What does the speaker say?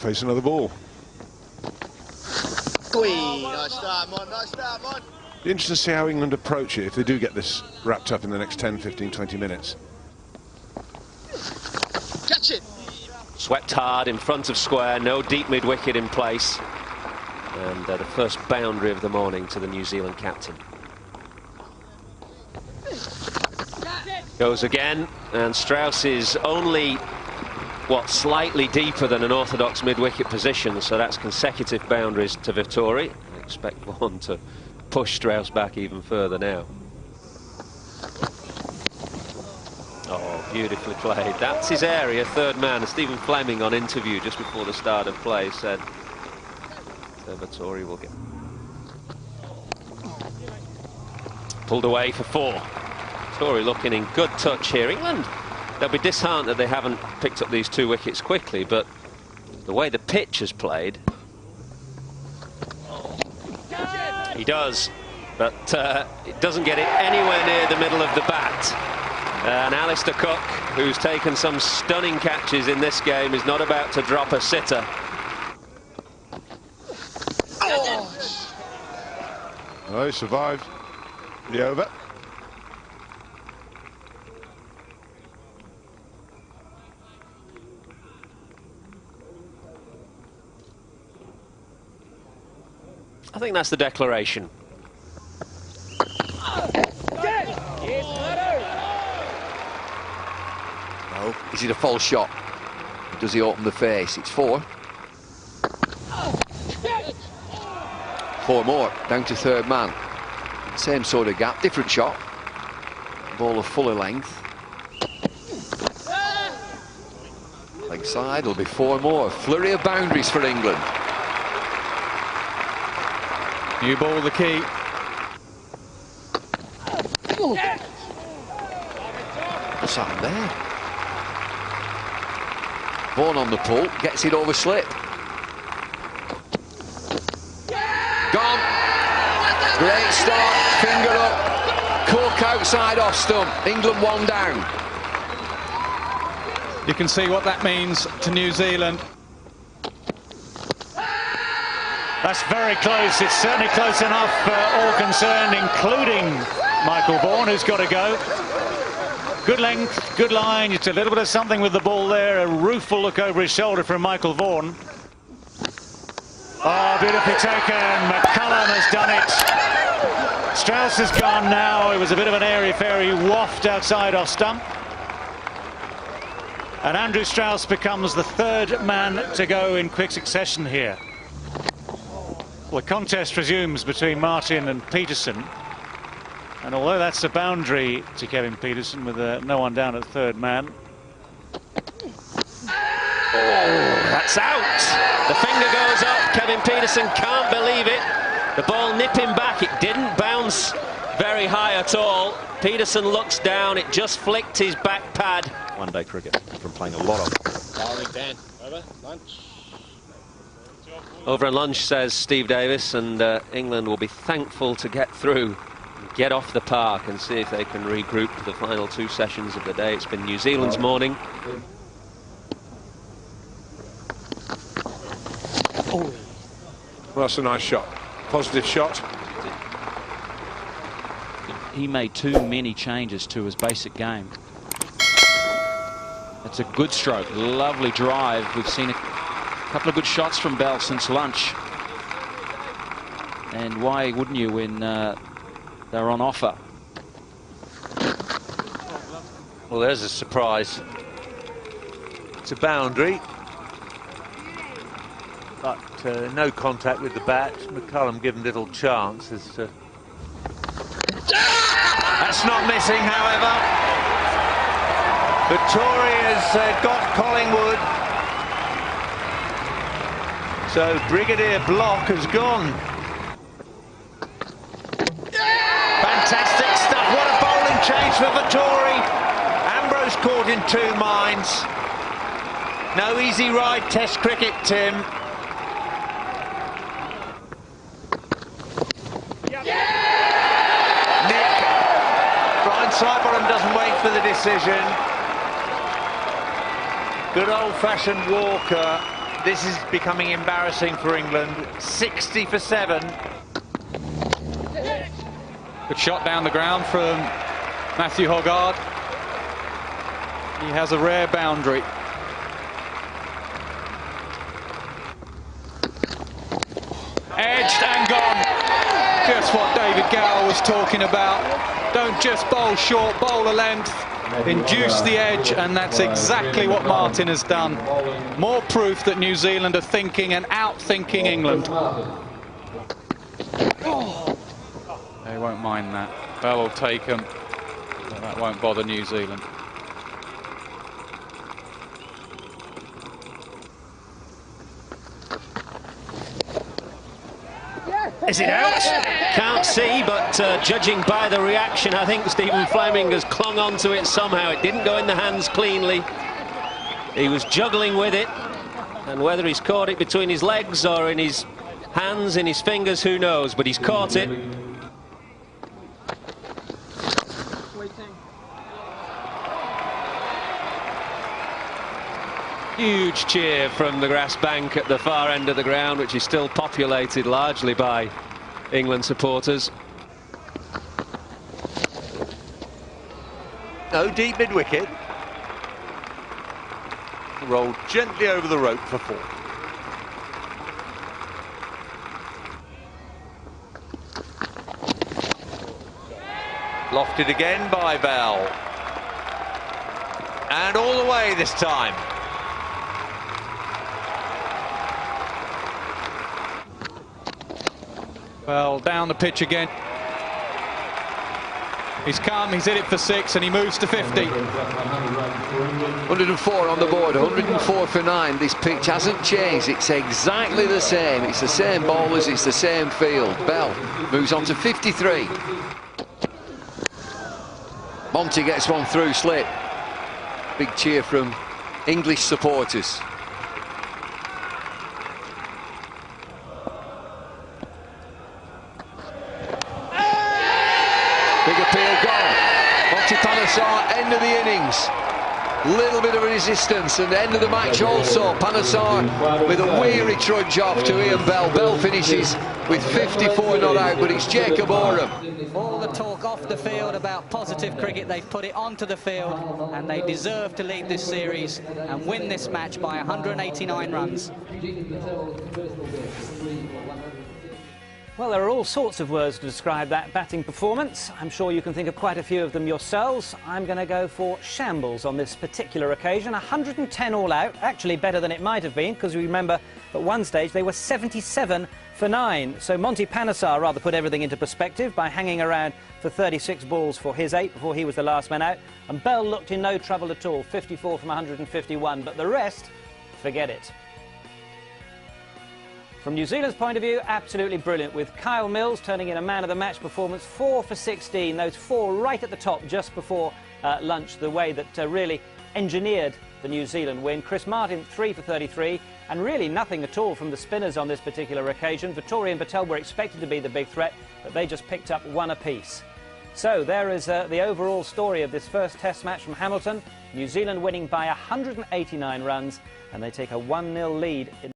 face another ball. Nice start, Mon. Nice start, Mon. Be interesting to see how England approach it if they do get this wrapped up in the next 10, 15, 20 minutes. Catch it. Swept hard in front of square, no deep mid-wicket in place. And the first boundary of the morning to the New Zealand captain. Goes again, and Strauss is only, what, slightly deeper than an orthodox mid-wicket position, so that's consecutive boundaries to Vittori. I expect one to push Strauss back even further now. Oh, beautifully played. That's his area, third man. Stephen Fleming on interview just before the start of play said Vittori will get pulled away for 4. Vittori looking in good touch here. England, they'll be disheartened that they haven't picked up these 2 wickets quickly, but the way the pitch has played, he does, but it doesn't get it anywhere near the middle of the bat. And Alistair Cook, who's taken some stunning catches in this game, is not about to drop a sitter. Oh, he survived the over. I think that's the declaration. No, is it a false shot? Does he open the face? It's 4. 4 more, down to third man. Same sort of gap, different shot. Ball of fuller length. Leg side, there'll be 4 more. Flurry of boundaries for England. New ball, the key. What's happened there? Vaughan on the pull, gets it over slip. Gone. Great start, finger up. Cook outside off stump. England 1 down. You can see what that means to New Zealand. That's very close. It's certainly close enough for all concerned, including Michael Vaughan, who's got to go. Good length, good line. It's a little bit of something with the ball there. A rueful look over his shoulder from Michael Vaughan. Oh, beautifully taken. McCullum has done it. Strauss has gone now. It was a bit of an airy-fairy waft outside off stump. And Andrew Strauss becomes the 3rd man to go in quick succession here. Well, the contest resumes between Martin and Peterson. And although that's a boundary to Kevin Peterson with no one down at third man. Oh, that's out. The finger goes up. Kevin Peterson can't believe it. The ball nipping back. It didn't bounce very high at all. Peterson looks down. It just flicked his back pad. One-day cricket from playing a lot of it. Bowling Dan. Over. Lunch. Over and lunch, says Steve Davis, and England will be thankful to get through, get off the park and see if they can regroup for the final 2 sessions of the day. It's been New Zealand's morning. Well, that's a nice shot. Positive shot. He made too many changes to his basic game. That's a good stroke, lovely drive. We've seen a couple of good shots from Bell since lunch. And why wouldn't you when they're on offer? Well, there's a surprise. It's a boundary, but no contact with the bat. McCullum given little chance. That's not missing, however. Vittori has got Collingwood. So Brigadier Block has gone. Fantastic stuff. What a bowling change for Vittori. Ambrose caught in 2 minds. No easy ride Test cricket, Tim. Nick. Brian Sidebottom doesn't wait for the decision. Good old-fashioned Walker. This is becoming embarrassing for England. 60 for 7. Good shot down the ground from Matthew Hoggard. He has a rare boundary. Edged and gone. Just what David Gower was talking about. Don't just bowl short, bowl a length, induce the edge, and that's exactly what Martin has done. More proof that New Zealand are thinking and outthinking England. They won't mind that. Bell will take them. That won't bother New Zealand. Is it out? Can't see, but judging by the reaction, I think Stephen Fleming has clung on to it somehow. It didn't go in the hands cleanly. He was juggling with it, and whether he's caught it between his legs or in his hands, in his fingers, who knows, but he's caught it. Huge cheer from the grass bank at the far end of the ground, which is still populated largely by England supporters. No, deep mid-wicket. Rolled gently over the rope for 4. Lofted again by Bell. And all the way this time. Well, down the pitch again. He's come, he's hit it for 6, and he moves to 50. 104 on the board, 104 for 9. This pitch hasn't changed. It's exactly the same. It's the same bowlers, it's the same field. Bell moves on to 53. Monty gets one through slip. Big cheer from English supporters. Big appeal gone. Monty Panesar, end of the innings. Little bit of resistance, and the end of the match also. Panesar with a weary trudge off to Ian Bell. Bell finishes with 54 not out, but it's Jacob Oram. All the talk off the field about positive cricket, they've put it onto the field, and they deserve to lead this series and win this match by 189 runs. Well, there are all sorts of words to describe that batting performance. I'm sure you can think of quite a few of them yourselves. I'm going to go for shambles on this particular occasion. 110 all out, actually better than it might have been, because we remember at one stage they were 77 for 9. So Monty Panesar rather put everything into perspective by hanging around for 36 balls for his 8 before he was the last man out. And Bell looked in no trouble at all, 54 from 151, but the rest, forget it. From New Zealand's point of view, absolutely brilliant, with Kyle Mills turning in a man-of-the-match performance, 4 for 16, those 4 right at the top just before lunch, the way that really engineered the New Zealand win. Chris Martin, 3 for 33, and really nothing at all from the spinners on this particular occasion. Vittori and Patel were expected to be the big threat, but they just picked up 1 apiece. So there is the overall story of this first Test match from Hamilton. New Zealand winning by 189 runs, and they take a 1-0 lead in